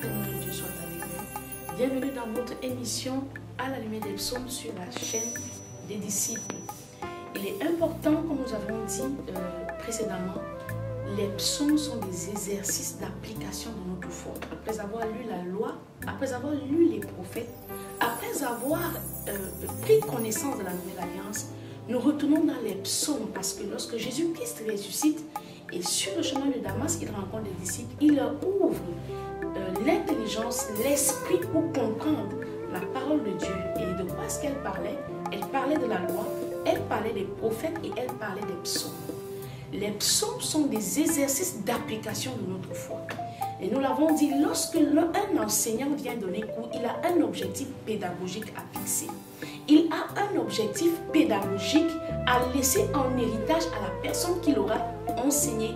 que le nom de Dieu soit avec nous. Bienvenue dans votre émission à la lumière des psaumes sur la chaîne des disciples. Il est important, comme nous avons dit précédemment, les psaumes sont des exercices d'application de notre foi. Après avoir lu la loi, après avoir lu les prophètes, après avoir pris connaissance de la nouvelle alliance, nous retournons dans les psaumes parce que lorsque Jésus-Christ ressuscite et sur le chemin de Damas, il rencontre les disciples, il leur ouvre l'intelligence, l'esprit pour comprendre la parole de Dieu. Et de quoi est-ce qu'elle parlait? Elle parlait de la loi, elle parlait des prophètes et elle parlait des psaumes. Les psaumes sont des exercices d'application de notre foi. Et nous l'avons dit, lorsque un enseignant vient donner cours, il a un objectif pédagogique à fixer. Il a un objectif pédagogique à laisser en héritage à la personne qui l'aura enseigné.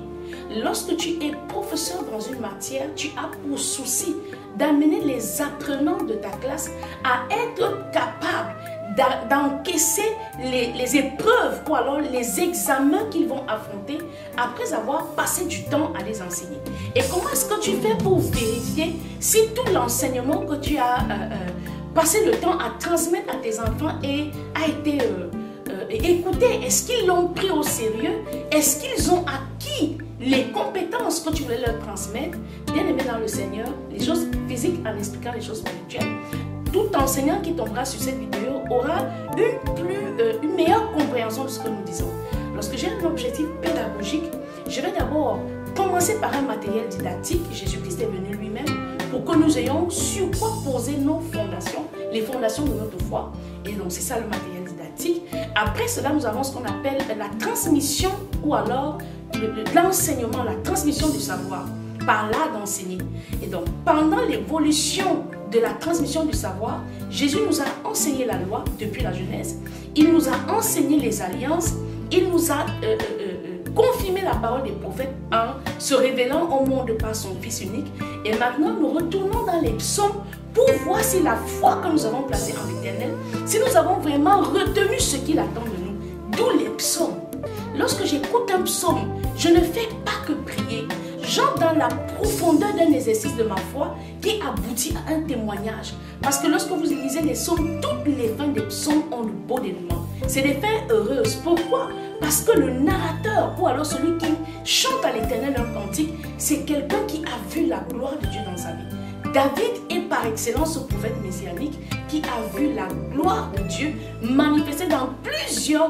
Lorsque tu es professeur dans une matière, tu as pour souci d'amener les apprenants de ta classe à être capables d'encaisser les épreuves ou alors les examens qu'ils vont affronter après avoir passé du temps à les enseigner. Et comment est-ce que tu fais pour vérifier si tout l'enseignement que tu as passé le temps à transmettre à tes enfants a été écouté? Est-ce qu'ils l'ont pris au sérieux? Est-ce qu'ils ont acquis les compétences que tu voulais leur transmettre? Bien aimé dans le Seigneur, les choses physiques en expliquant les choses spirituelles. Tout enseignant qui tombera sur cette vidéo aura une meilleure compréhension de ce que nous disons. Lorsque j'ai un objectif pédagogique, je vais d'abord commencer par un matériel didactique. Jésus-Christ est venu lui-même pour que nous ayons sur quoi poser nos fondations, les fondations de notre foi. Et donc c'est ça le matériel didactique. Après cela, nous avons ce qu'on appelle la transmission ou alors l'enseignement, la transmission du savoir, par l'art d'enseigner. Et donc pendant l'évolution de la transmission du savoir, Jésus nous a enseigné la loi depuis la Genèse, il nous a enseigné les alliances, il nous a confirmé la parole des prophètes en se révélant au monde par son Fils unique. Et maintenant, nous retournons dans les psaumes pour voir si la foi que nous avons placée en l'Éternel, si nous avons vraiment retenu ce qu'il attend de nous, d'où les psaumes. Lorsque j'écoute un psaume, je ne fais pas que prier. J'entre dans la profondeur d'un exercice de ma foi qui aboutit à un témoignage. Parce que lorsque vous lisez les psaumes, toutes les fins des psaumes ont de beaux dénouements. C'est des fins heureuses. Pourquoi? Parce que le narrateur, ou alors celui qui chante à l'Éternel un cantique, c'est quelqu'un qui a vu la gloire de Dieu dans sa vie. David est par excellence ce prophète messianique qui a vu la gloire de Dieu manifestée dans plusieurs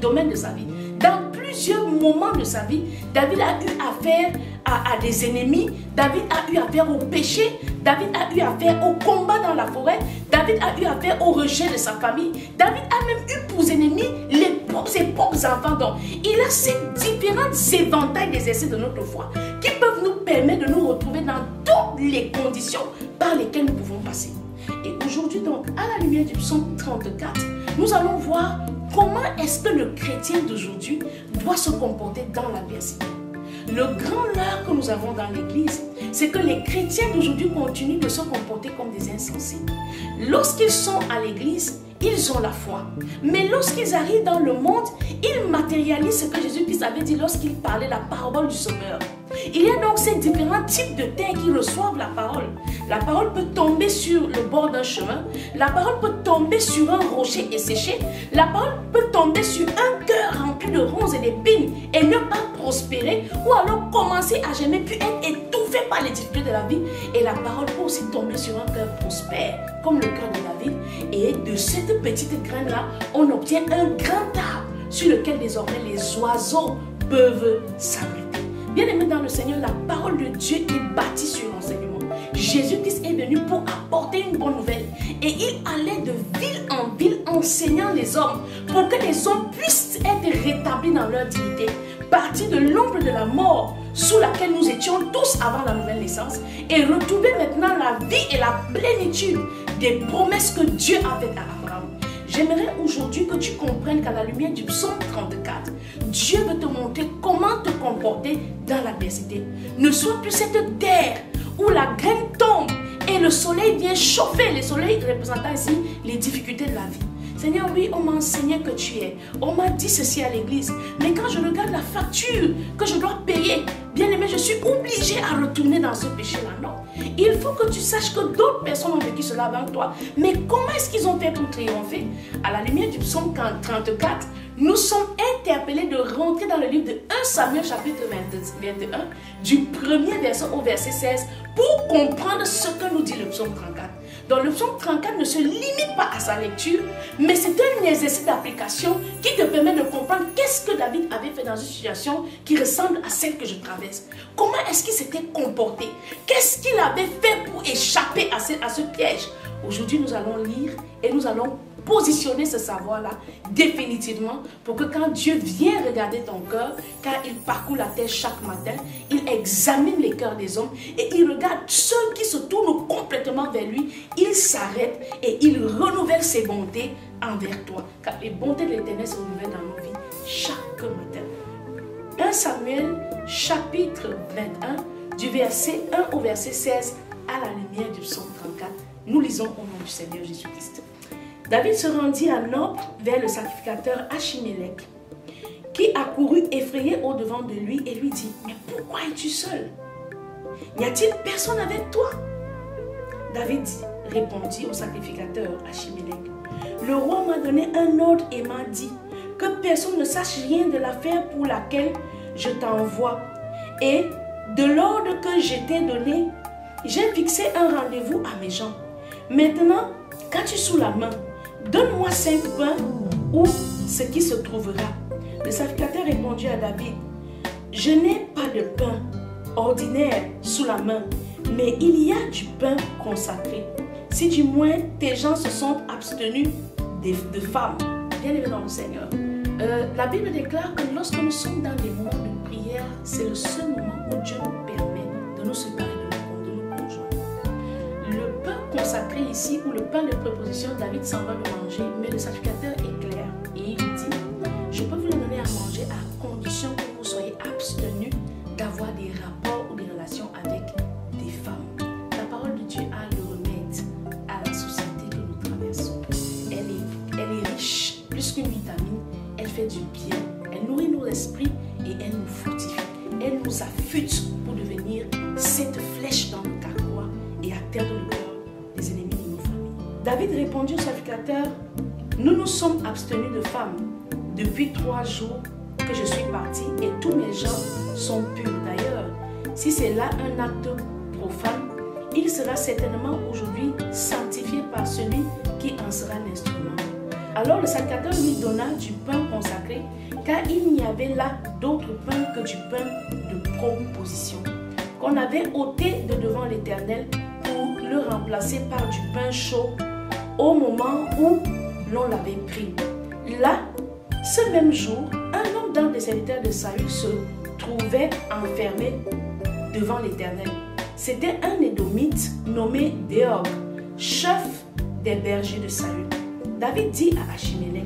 domaines de sa vie. Dans plusieurs moments de sa vie, David a eu affaire à des ennemis, David a eu affaire au péché, David a eu affaire au combat dans la forêt, David a eu affaire au rejet de sa famille, David a même eu pour ennemis ses propres enfants. Donc, il a ces différents éventails d'exercices de notre foi qui peuvent nous permettre de nous retrouver dans toutes les conditions par lesquelles nous pouvons passer. Et aujourd'hui, donc, à la lumière du psaume 34, nous allons voir comment est-ce que le chrétien d'aujourd'hui doit se comporter dans l'adversité. Le grand leurre que nous avons dans l'église, c'est que les chrétiens d'aujourd'hui continuent de se comporter comme des insensés. Lorsqu'ils sont à l'église, ils ont la foi. Mais lorsqu'ils arrivent dans le monde, ils matérialisent ce que Jésus-Christ avait dit lorsqu'il parlait la parole du Sauveur. Il y a donc ces différents types de terres qui reçoivent la parole. La parole peut tomber sur le bord d'un chemin. La parole peut tomber sur un rocher et sécher. La parole peut tomber sur un cœur rempli de ronces et d'épines et ne pas prospérer, ou alors commencer à jamais puis être étouffé par les difficultés de la vie. Et la parole peut aussi tomber sur un cœur prospère, comme le cœur de David. Et de cette petite graine-là, on obtient un grand arbre sur lequel désormais les oiseaux peuvent s'abriter. Bien aimé dans le Seigneur, la parole de Dieu est bâtie sur l'enseignement. Jésus-Christ est venu pour apporter une bonne nouvelle. Et il allait de ville en ville enseignant les hommes pour que les hommes puissent être rétablis dans leur dignité, partir de l'ombre de la mort sous laquelle nous étions tous avant la nouvelle naissance et retrouver maintenant la vie et la plénitude des promesses que Dieu a faites à Abraham. J'aimerais aujourd'hui que tu comprennes qu'à la lumière du psaume 34, Dieu veut te montrer comment te comporter dans l'adversité. Ne sois plus cette terre où la graine tombe et le soleil vient chauffer. Le soleil représentant ici les difficultés de la vie. Seigneur, oui, on m'a enseigné que tu es. On m'a dit ceci à l'église. Mais quand je regarde la facture que je dois payer, bien aimé, je suis obligée à retourner dans ce péché-là. Non. Il faut que tu saches que d'autres personnes ont vécu cela avant toi. Mais comment est-ce qu'ils ont fait pour triompher? À la lumière du psaume 34, nous sommes interpellés de rentrer dans le livre de 1 Samuel chapitre 21, du premier verset au verset 16, pour comprendre ce que nous dit le psaume 34. Donc le psaume 34 ne se limite pas à sa lecture, mais c'est un exercice d'application qui te permet de comprendre qu'est-ce que David avait fait dans une situation qui ressemble à celle que je traverse. Comment est-ce qu'il s'était comporté? Qu'est-ce qu'il avait fait pour échapper à ce piège? Aujourd'hui, nous allons lire et nous allons positionner ce savoir-là définitivement pour que quand Dieu vient regarder ton cœur, quand il parcourt la terre chaque matin, il examine les cœurs des hommes et il regarde ceux qui se tournent complètement vers lui, il s'arrête et il renouvelle ses bontés envers toi. Car les bontés de l'Éternel se renouvellent dans nos vies chaque matin. 1 Samuel chapitre 21 du verset 1 au verset 16 à la lumière du psaume 34. Nous lisons au nom du Seigneur Jésus-Christ. David se rendit à Nob vers le sacrificateur Achimélec, qui accourut effrayé au-devant de lui et lui dit: mais pourquoi es-tu seul? N'y a-t-il personne avec toi? David répondit au sacrificateur Achimélec: le roi m'a donné un ordre et m'a dit que personne ne sache rien de l'affaire pour laquelle je t'envoie. Et de l'ordre que je t'ai donné, j'ai fixé un rendez-vous à mes gens. Maintenant, qu'as-tu sous la main? Donne-moi 5 pains ou ce qui se trouvera. Le sacrificateur répondit à David: je n'ai pas de pain ordinaire sous la main, mais il y a du pain consacré. Si du moins tes gens se sont abstenus de femmes. Bien aimé dans le Seigneur, la Bible déclare que lorsque nous sommes dans des moments de prière, c'est le seul moment où Dieu nous permet de nous séparer de nos conjoints. Le pain consacré ici, ou le pain de préposition, David s'en va le manger, mais le sacrificateur est clair et il dit: je peux vous le donner à manger à condition que vous soyez abstenus d'avoir des rapports ou des relations avec des femmes. La parole de Dieu a le remède à la société que nous traversons. Elle est riche, plus qu'une vitamine, elle fait du bien, elle nourrit nos esprits et elle nous fortifie. Elle nous affûte pour devenir cette flèche dans le carquois et atteindre le cœur des ennemis de nos familles. David répondit au sacrificateur: nous nous sommes abstenus de femmes depuis 3 jours que je suis parti et tous mes gens sont purs. D'ailleurs, si c'est là un acte profane, il sera certainement aujourd'hui sanctifié par celui qui en sera l'instrument. Alors le sacrificateur lui donna du pain consacré, car il n'y avait là d'autre pain que du pain de proposition, qu'on avait ôté de devant l'Éternel pour le remplacer par du pain chaud au moment où l'on l'avait pris. Là, ce même jour, un homme d'un des serviteurs de Saül se trouvait enfermé devant l'Éternel. C'était un Édomite nommé Déog, chef des bergers de Saül. David dit à Achimélec: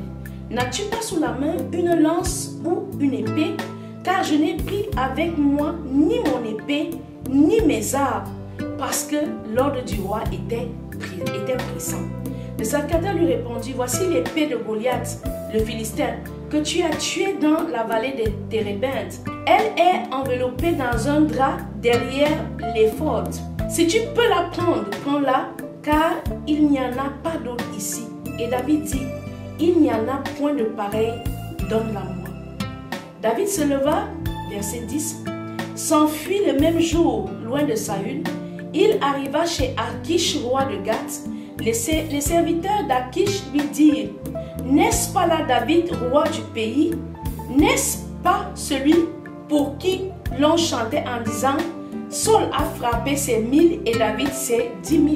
n'as-tu pas sous la main une lance ou une épée? Car je n'ai pris avec moi ni mon épée, ni mes armes, parce que l'ordre du roi était pressant. Le sacrificateur lui répondit: voici l'épée de Goliath, le Philistin, que tu as tué dans la vallée des Térébintes. Elle est enveloppée dans un drap derrière l'éphod. Si tu peux la prendre, prends-la, car il n'y en a pas d'autre ici. Et David dit: il n'y en a point de pareil, donne-la-moi. David se leva, verset 10, s'enfuit le même jour loin de Saül. Il arriva chez Akish, roi de Gath. Les serviteurs d'Akish lui dirent: n'est-ce pas là David, roi du pays? N'est-ce pas celui pour qui l'on chantait en disant: Saul a frappé ses 1000 et David ses 10 000?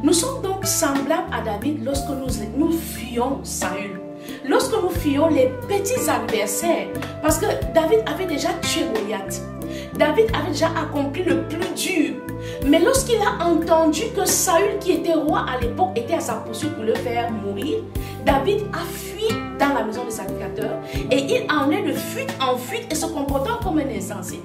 Nous sommes donc semblables à David lorsque nous fuyons Saül, lorsque nous fuyons les petits adversaires, parce que David avait déjà tué Goliath. David avait déjà accompli le plus dur. Mais lorsqu'il a entendu que Saül, qui était roi à l'époque, était à sa poursuite pour le faire mourir, David a fui dans la maison du sacrificateur et il en est de fuite en fuite et se comportant comme un insensé.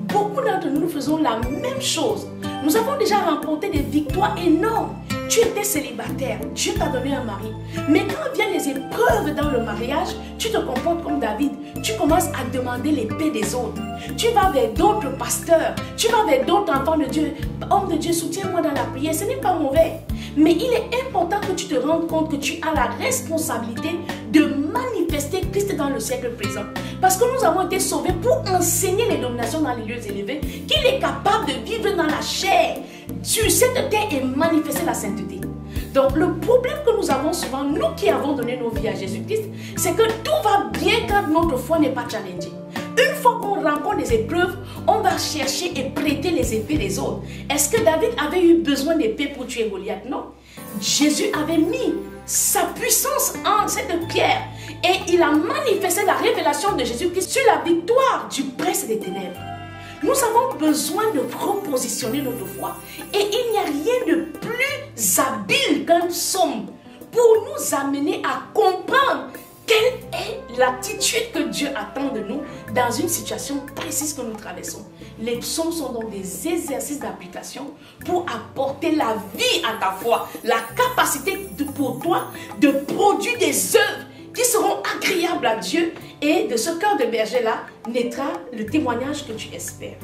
Beaucoup d'entre nous faisons la même chose. Nous avons déjà remporté des victoires énormes. Tu étais célibataire, Dieu t'a donné un mari. Mais quand viennent les épreuves dans le mariage, tu te comportes comme David. Tu commences à demander les paix des autres. Tu vas vers d'autres pasteurs, tu vas vers d'autres enfants de Dieu. Homme de Dieu, soutiens-moi dans la prière. Ce n'est pas mauvais. Mais il est important que tu te rendes compte que tu as la responsabilité de manifester Christ dans le siècle présent. Parce que nous avons été sauvés pour enseigner les dominations dans les lieux élevés, qu'il est capable de vivre dans la chair, sur cette terre et manifester la sainteté. Donc le problème que nous avons souvent, nous qui avons donné nos vies à Jésus-Christ, c'est que tout va bien quand notre foi n'est pas challengée. Une fois qu'on rencontre des épreuves, on va chercher et prêter les épées des autres. Est-ce que David avait eu besoin d'épée pour tuer Goliath? Non. Jésus avait mis sa puissance en cette pierre et il a manifesté la révélation de Jésus-Christ sur la victoire du prince des ténèbres. Nous avons besoin de repositionner notre foi et il n'y a rien de plus habile qu'un psaume pour nous amener à comprendre quelle est l'attitude que Dieu attend de nous dans une situation précise que nous traversons. Les psaumes sont donc des exercices d'application pour apporter la vie à ta foi, la capacité pour toi de produire des œuvres qui seront agréables à Dieu et de ce cœur de berger-là naîtra le témoignage que tu espères.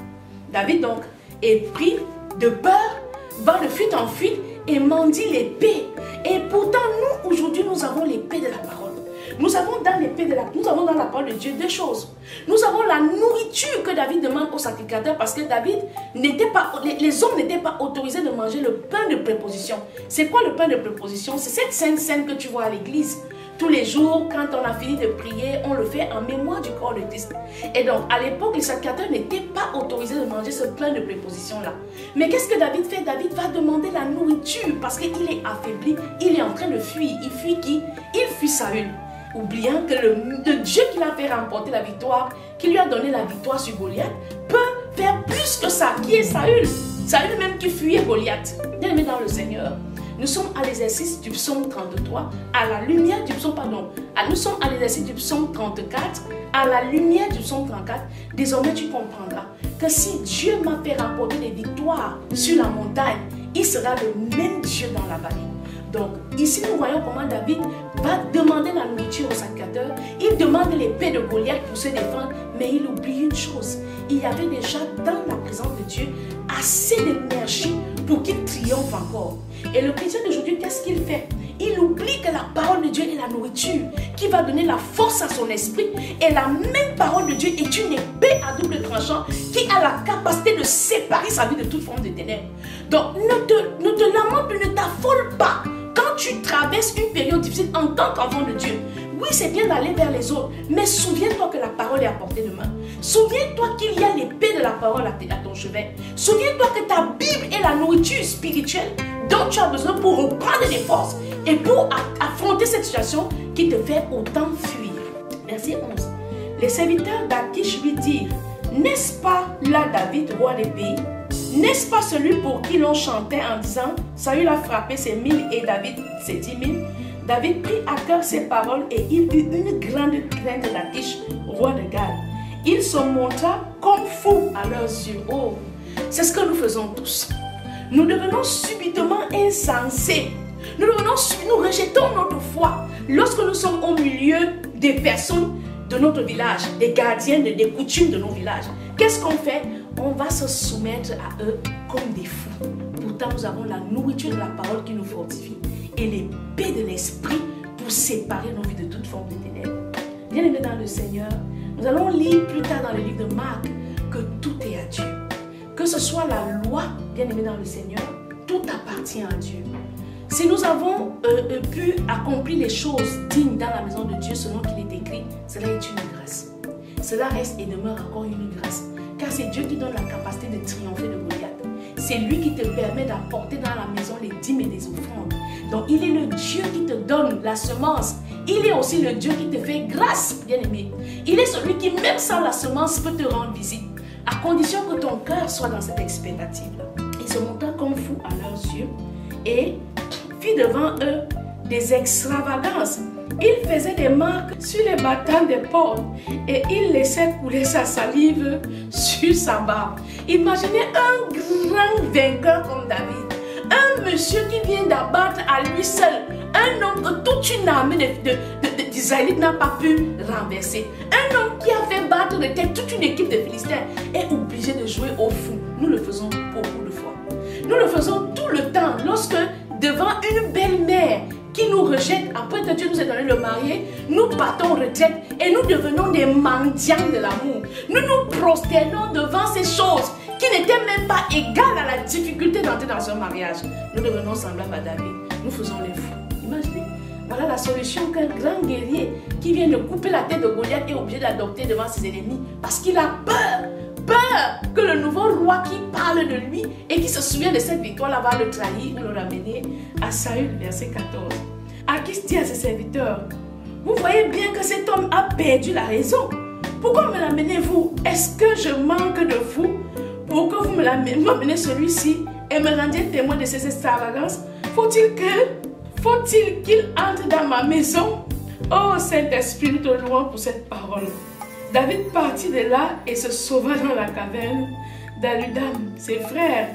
David donc est pris de peur, va de fuite en fuite et mendie l'épée. Et pourtant nous aujourd'hui nous avons l'épée de la parole. Nous avons dans la parole de Dieu deux choses. Nous avons la nourriture que David demande au sacrificateur parce que David n'était pas, les hommes n'étaient pas autorisés de manger le pain de préposition. C'est quoi le pain de préposition? C'est cette sainte scène que tu vois à l'église. Tous les jours, quand on a fini de prier, on le fait en mémoire du corps de Christ. Et donc, à l'époque, les sacrificateurs n'étaient pas autorisés de manger ce pain de préposition-là. Mais qu'est-ce que David fait? David va demander la nourriture parce qu'il est affaibli, il est en train de fuir. Il fuit qui? Il fuit Saül. Oubliant que le Dieu qui l'a fait remporter la victoire, qui lui a donné la victoire sur Goliath, peut faire plus que ça, qui est Saül. Saül même qui fuyait Goliath. Bien aimé dans le Seigneur. Nous sommes à l'exercice du psaume 33, à la lumière du psaume, nous sommes à l'exercice du psaume 34, à la lumière du psaume 34. Désormais, tu comprendras que si Dieu m'a fait remporter des victoires sur la montagne, il sera le même Dieu dans la vallée. Donc, ici, nous voyons comment David va demander la nourriture au sacrificateur. Il demande l'épée de Goliath pour se défendre, mais il oublie une chose. Il y avait déjà dans la présence de Dieu assez d'énergie pour qu'il triomphe encore. Et le chrétien d'aujourd'hui, qu'est-ce qu'il fait? Il oublie que la parole de Dieu est la nourriture qui va donner la force à son esprit. Et la même parole de Dieu est une épée à double tranchant qui a la capacité de séparer sa vie de toute forme de ténèbres. Donc, ne te lamente, ne t'affole pas. Quand tu traverses une période difficile en tant qu'enfant de Dieu, oui, c'est bien d'aller vers les autres, mais souviens-toi que la parole est à portée de main. Souviens-toi qu'il y a l'épée de la parole à ton chevet. Souviens-toi que ta Bible est la nourriture spirituelle dont tu as besoin pour reprendre des forces et pour affronter cette situation qui te fait autant fuir. Verset 11. Les serviteurs d'Achish lui dirent: n'est-ce pas là David, roi des pays? N'est-ce pas celui pour qui l'on chantait en disant: Saül a frappé ses 1000 et David ses 10 000? David prit à cœur ces paroles et il eut une grande crainte d'Achish, roi de Gath. Il se montra comme fou à leurs yeux. Oh, c'est ce que nous faisons tous. Nous devenons subitement insensés. Nous rejetons notre foi lorsque nous sommes au milieu des personnes de notre village, des gardiens, des coutumes de nos villages. Qu'est-ce qu'on fait? On va se soumettre à eux comme des fous. Pourtant, nous avons la nourriture de la parole qui nous fortifie et l'épée de l'esprit pour séparer nos vies de toute forme de ténèbres. Bien-aimés dans le Seigneur, nous allons lire plus tard dans le livre de Marc que tout est à Dieu. Que ce soit la loi, bien-aimés dans le Seigneur, tout appartient à Dieu. Si nous avons pu accomplir les choses dignes dans la maison de Dieu selon qu'il est écrit, cela est une grâce. Cela reste et demeure encore une grâce. Car c'est Dieu qui donne la capacité de triompher de Goliath. C'est lui qui te permet d'apporter dans la maison les dîmes et les offrandes. Donc il est le Dieu qui te donne la semence. Il est aussi le Dieu qui te fait grâce, bien-aimé. Il est celui qui, même sans la semence, peut te rendre visite. À condition que ton cœur soit dans cette expectative-là. Il se montra comme fou à leurs yeux et fit devant eux des extravagances. Il faisait des marques sur les battants des portes et il laissait couler sa salive sur sa barbe. Imaginez un grand vainqueur comme David, un monsieur qui vient d'abattre à lui seul un homme que toute une armée d'Israélites n'a pas pu renverser. Un homme qui a fait battre de tête toute une équipe de Philistins est obligé de jouer au fou. Nous le faisons beaucoup de fois. Nous le faisons tout le temps lorsque devant une belle-mère qui nous rejette, après que Dieu nous ait donné le marié, nous partons en retraite et nous devenons des mendiants de l'amour. Nous nous prosternons devant ces choses qui n'étaient même pas égales à la difficulté d'entrer dans un mariage. Nous devenons semblables à David. Nous faisons les fous. Imaginez. Voilà la solution qu'un grand guerrier qui vient de couper la tête de Goliath est obligé d'adopter devant ses ennemis parce qu'il a peur. Peur que le nouveau roi qui parle de lui et qui se souvient de cette victoire-là va le trahir ou le ramener à Saül, verset 14. Achis dit à ses serviteurs, vous voyez bien que cet homme a perdu la raison. Pourquoi me l'amenez-vous? Est-ce que je manque de vous pour que vous m'amenez celui-ci et me rendiez témoin de ses extravagances? Faut-il qu'il entre dans ma maison? Oh Saint-Esprit, nous te louons pour cette parole. David partit de là et se sauva dans la caverne d'Adullam, ses frères.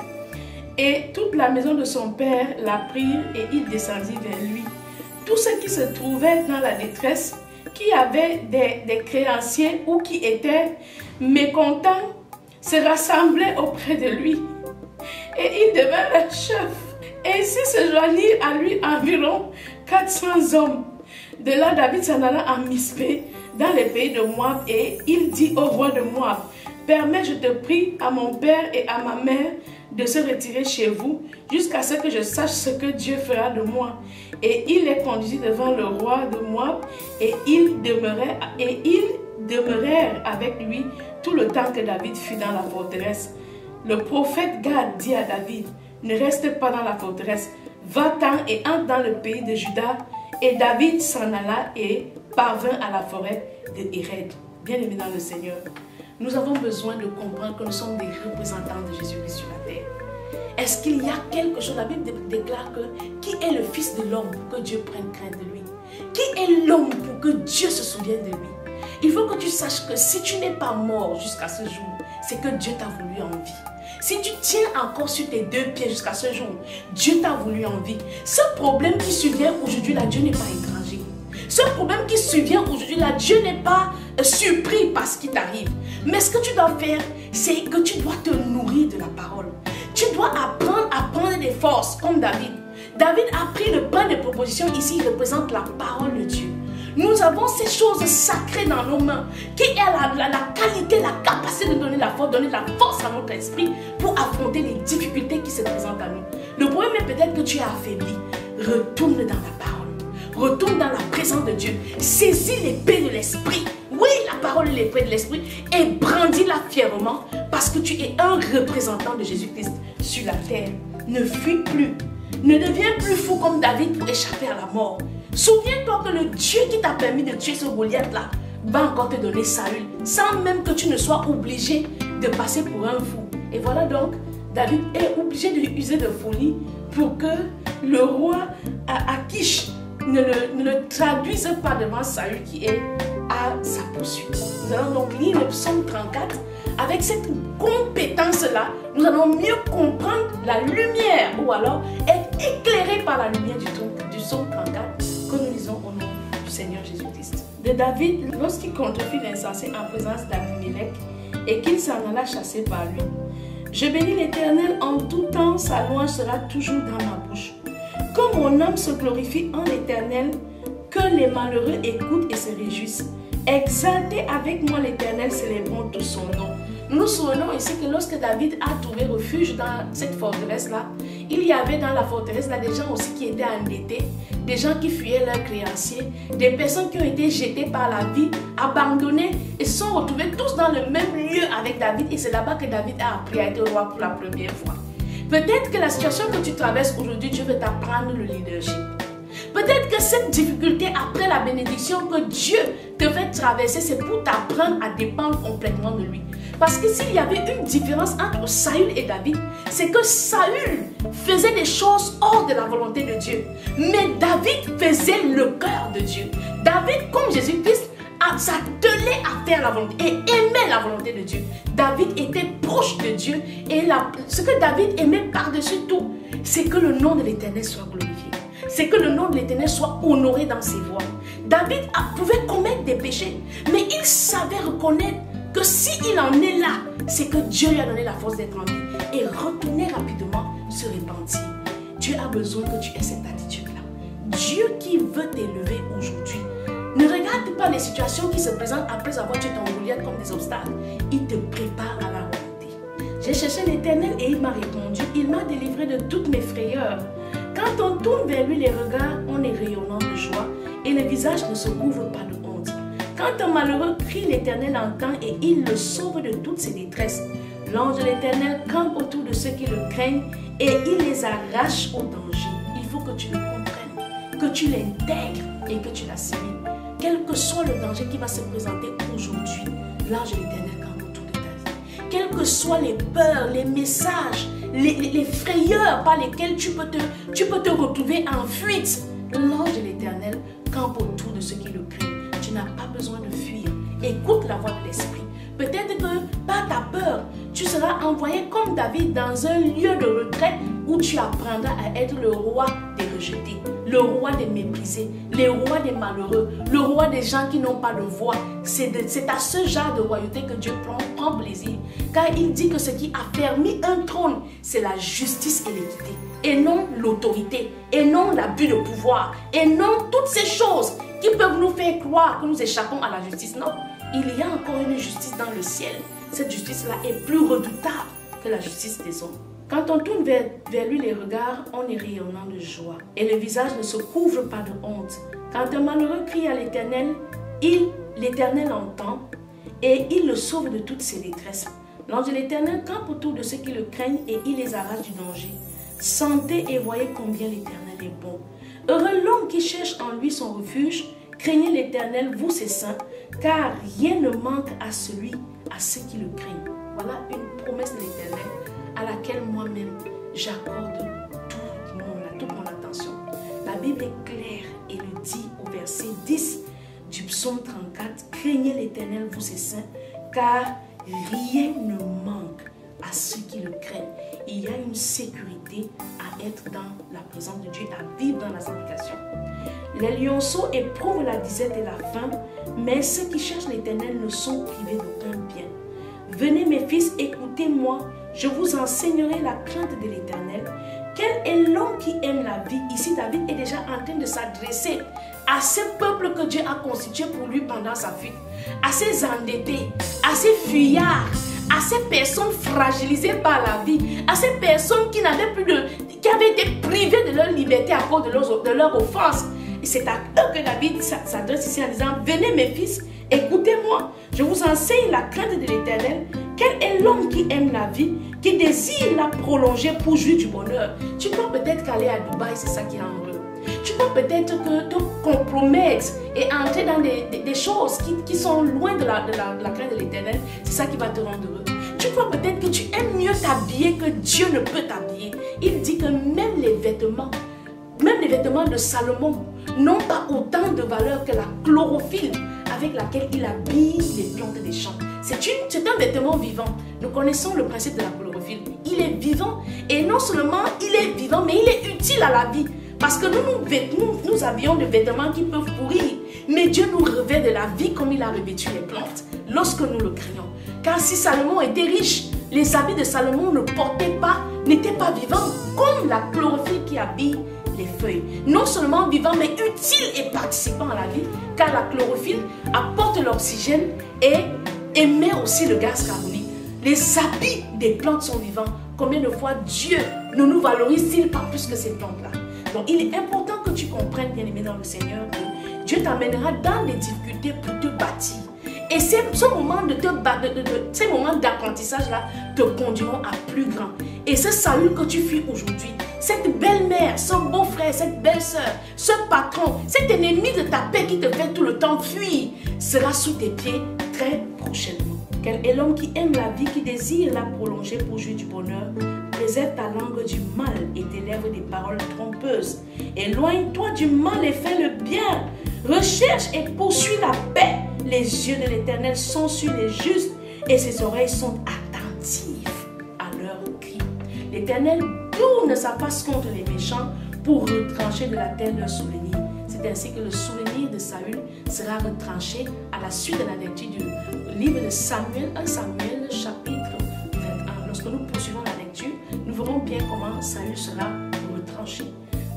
Et toute la maison de son père la prirent et il descendit vers lui. Tous ceux qui se trouvaient dans la détresse, qui avaient des créanciers ou qui étaient mécontents, se rassemblaient auprès de lui. Et il devint leur chef. Et ici se joignirent à lui environ 400 hommes. De là, David s'en alla à Mispé, dans les pays de Moab, et il dit au roi de Moab, permets, je te prie, à mon père et à ma mère de se retirer chez vous, jusqu'à ce que je sache ce que Dieu fera de moi. Et il les conduisit devant le roi de Moab, et ils demeurèrent avec lui tout le temps que David fut dans la forteresse. Le prophète Gad dit à David, ne reste pas dans la forteresse, va-t'en et entre dans le pays de Juda. Et David s'en alla et parvint à la forêt de Héred. Bien-aimés dans le Seigneur, nous avons besoin de comprendre que nous sommes des représentants de Jésus-Christ sur la terre. Est-ce qu'il y a quelque chose? La Bible déclare que qui est le Fils de l'homme pour que Dieu prenne crainte de lui? Qui est l'homme pour que Dieu se souvienne de lui? Il faut que tu saches que si tu n'es pas mort jusqu'à ce jour, c'est que Dieu t'a voulu en vie. Si tu tiens encore sur tes deux pieds jusqu'à ce jour, Dieu t'a voulu en vie. Ce problème qui survient aujourd'hui, là, Dieu n'est pas étranger. Ce problème qui survient aujourd'hui, là, Dieu n'est pas surpris par ce qui t'arrive. Mais ce que tu dois faire, c'est que tu dois te nourrir de la parole. Tu dois apprendre à prendre des forces, comme David. David a pris le pain de proposition. Ici, il représente la parole de Dieu. Nous avons ces choses sacrées dans nos mains qui est la qualité, la capacité de donner la force à notre esprit pour affronter les difficultés qui se présentent à nous. Le problème est peut-être que tu es affaibli. Retourne dans la parole. Retourne dans la présence de Dieu. Saisis l'épée de l'esprit. Oui, la parole est l'épée de l'esprit. Et brandis-la fièrement parce que tu es un représentant de Jésus-Christ sur la terre. Ne fuis plus. Ne deviens plus fou comme David pour échapper à la mort. Souviens-toi que le Dieu qui t'a permis de tuer ce Goliath-là va encore te donner Saül, sans même que tu ne sois obligé de passer pour un fou. Et voilà donc, David est obligé de user de folie pour que le roi Achis ne le traduise pas devant Saül qui est à sa poursuite. Nous allons donc lire le psaume 34. Avec cette compétence-là, nous allons mieux comprendre la lumière ou alors être éclairés par la lumière du psaume 34 que nous lisons au nom du Seigneur Jésus-Christ. De David, lorsqu'il contrefit l'insensé en présence d'Abimelech et qu'il s'en alla chasser par lui. Je bénis l'Éternel en tout temps, sa louange sera toujours dans ma bouche. Que mon âme se glorifie en l'Éternel, que les malheureux écoutent et se réjouissent. Exaltez avec moi l'Éternel, célébrons tout son nom. Nous nous souvenons ici que lorsque David a trouvé refuge dans cette forteresse-là, il y avait dans la forteresse-là des gens aussi qui étaient endettés, des gens qui fuyaient leurs créanciers, des personnes qui ont été jetées par la vie, abandonnées et se sont retrouvées tous dans le même lieu avec David. Et c'est là-bas que David a appris à être roi pour la première fois. Peut-être que la situation que tu traverses aujourd'hui, Dieu veut t'apprendre le leadership. Peut-être que cette difficulté après la bénédiction que Dieu te fait traverser, c'est pour t'apprendre à dépendre complètement de lui. Parce que s'il y avait une différence entre Saül et David, c'est que Saül faisait des choses hors de la volonté de Dieu. Mais David faisait le cœur de Dieu. David, comme Jésus-Christ, s'attelait à faire la volonté et aimait la volonté de Dieu. David était proche de Dieu et ce que David aimait par-dessus tout, c'est que le nom de l'Éternel soit glorifié. C'est que le nom de l'Éternel soit honoré dans ses voies. David pouvait commettre des péchés, mais il savait reconnaître que s'il en est là, c'est que Dieu lui a donné la force d'être en vie et retourner rapidement se repentir. Dieu a besoin que tu aies cette attitude-là. Dieu qui veut t'élever aujourd'hui, ne regarde pas les situations qui se présentent après avoir tué ton Goliath comme des obstacles. Il te prépare à la volonté. J'ai cherché l'Éternel et il m'a répondu. Il m'a délivré de toutes mes frayeurs. Quand on tourne vers lui les regards, on est rayonnant de joie et le visage ne se couvre pas de honte. Quand un malheureux crie, l'Éternel entend et il le sauve de toutes ses détresses. L'ange de l'Éternel campe autour de ceux qui le craignent et il les arrache au danger. Il faut que tu le comprennes, que tu l'intègres et que tu l'assimiles. Quel que soit le danger qui va se présenter aujourd'hui, l'ange de l'Éternel campe autour de ta vie. Quelles que soient les peurs, les messages, les frayeurs par lesquelles tu peux te retrouver en fuite, l'ange de l'Éternel campe autour de ceux qui le craignent. Tu n'as pas besoin de fuir. Écoute la voix de l'Esprit. Peut-être que par ta peur, tu seras envoyé comme David dans un lieu de retrait où tu apprendras à être le roi des rejetés, le roi des méprisés, le roi des malheureux, le roi des gens qui n'ont pas de voix. C'est à ce genre de royauté que Dieu prend plaisir. Car il dit que ce qui a permis un trône, c'est la justice et l'équité. Et non l'autorité, et non l'abus de pouvoir, et non toutes ces choses qui peuvent nous faire croire que nous échappons à la justice. Non, il y a encore une justice dans le ciel. Cette justice-là est plus redoutable que la justice des hommes. Quand on tourne vers lui les regards, on est rayonnant de joie. Et le visage ne se couvre pas de honte. Quand un malheureux crie à l'Éternel, l'Éternel entend et il le sauve de toutes ses détresses. L'ange de l'Éternel campe autour de ceux qui le craignent et il les arrache du danger. Sentez et voyez combien l'Éternel est bon. Heureux l'homme qui cherche en lui son refuge. Craignez l'Éternel, vous ses saints, car rien ne manque à ceux qui le craignent. Voilà une promesse de l'Éternel à laquelle moi-même j'accorde toute mon attention. La Bible est claire et le dit au verset 10 du psaume 34. Craignez l'Éternel, vous ses saints, car rien ne manque à ceux qui le craignent. Il y a une sécurité à être dans la présence de Dieu, à vivre dans la sanctification. Les lionceaux éprouvent la disette et la faim, mais ceux qui cherchent l'Éternel ne sont privés d'aucun bien. Venez mes fils, écoutez-moi, je vous enseignerai la crainte de l'Éternel. Quel est l'homme qui aime la vie? Ici, David est déjà en train de s'adresser à ce peuple que Dieu a constitué pour lui pendant sa fuite, à ces endettés, à ces fuyards, à ces personnes fragilisées par la vie, à ces personnes qui n'avaient plus qui avaient été privées de leur liberté à cause de leur offense. Et c'est à eux que David s'adresse ici en disant, venez mes fils, écoutez-moi, je vous enseigne la crainte de l'Éternel. Quel est l'homme qui aime la vie, qui désire la prolonger pour jouir du bonheur? Tu crois peut-être qu'aller à Dubaï, c'est ça qui rend heureux. Tu crois peut-être que te compromettre et entrer dans des choses qui sont loin de la crainte de l'Éternel, c'est ça qui va te rendre heureux. Tu crois peut-être que tu aimes mieux t'habiller que Dieu ne peut t'habiller. Il dit que même les vêtements de Salomon n'ont pas autant de valeur que la chlorophylle avec laquelle il habille les plantes des champs. C'est un vêtement vivant. Nous connaissons le principe de la chlorophylle. Il est vivant et non seulement il est vivant, mais il est utile à la vie. Parce que nous avions des vêtements qui peuvent pourrir. Mais Dieu nous revêt de la vie comme il a revêtu les plantes lorsque nous le craignons. Car si Salomon était riche, les habits de Salomon n'étaient pas vivants, comme la chlorophylle qui habille les feuilles. Non seulement vivant, mais utile et participant à la vie, car la chlorophylle apporte l'oxygène et émet aussi le gaz carbonique. Les habits des plantes sont vivants. Combien de fois Dieu ne nous valorise-t-il pas plus que ces plantes-là? Donc il est important que tu comprennes, bien aimé dans le Seigneur, que Dieu t'amènera dans les difficultés pour te bâtir. Et ces moments d'apprentissage-là te conduiront à plus grand. Et ce salut que tu fuis aujourd'hui, cette belle-mère, ce beau-frère, cette belle-sœur, ce patron, cet ennemi de ta paix qui te fait tout le temps fuir, sera sous tes pieds très prochainement. Quel est l'homme qui aime la vie, qui désire la prolonger pour jouir du bonheur? Préserve ta langue du mal et tes lèvres des paroles trompeuses. Éloigne-toi du mal et fais le bien. Recherche et poursuis la paix. Les yeux de l'Éternel sont sur les justes et ses oreilles sont attentives à leurs cris. L'Éternel tourne sa face contre les méchants pour retrancher de la terre leur souvenir. C'est ainsi que le souvenir de Saül sera retranché à la suite de la lecture du livre de Samuel, 1 Samuel chapitre 21. Lorsque nous poursuivons la lecture, nous verrons bien comment Saül sera retranché.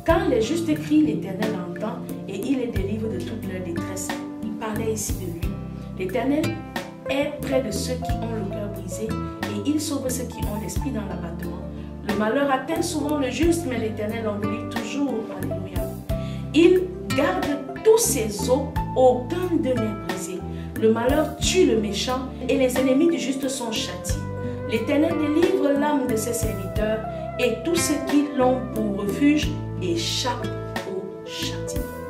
Quand les justes crient, l'Éternel entend et il les délivre de toute leur détresse. Il parlait ici de lui. L'Éternel est près de ceux qui ont le cœur brisé et il sauve ceux qui ont l'esprit dans l'abattement. Le malheur atteint souvent le juste, mais l'Éternel en délivre toujours. Alléluia. Il garde tous ses os, aucun d'eux n'est brisé. Le malheur tue le méchant et les ennemis du juste sont châtiés. L'Éternel délivre l'âme de ses serviteurs et tous ceux qui l'ont pour refuge échappent au châtiment.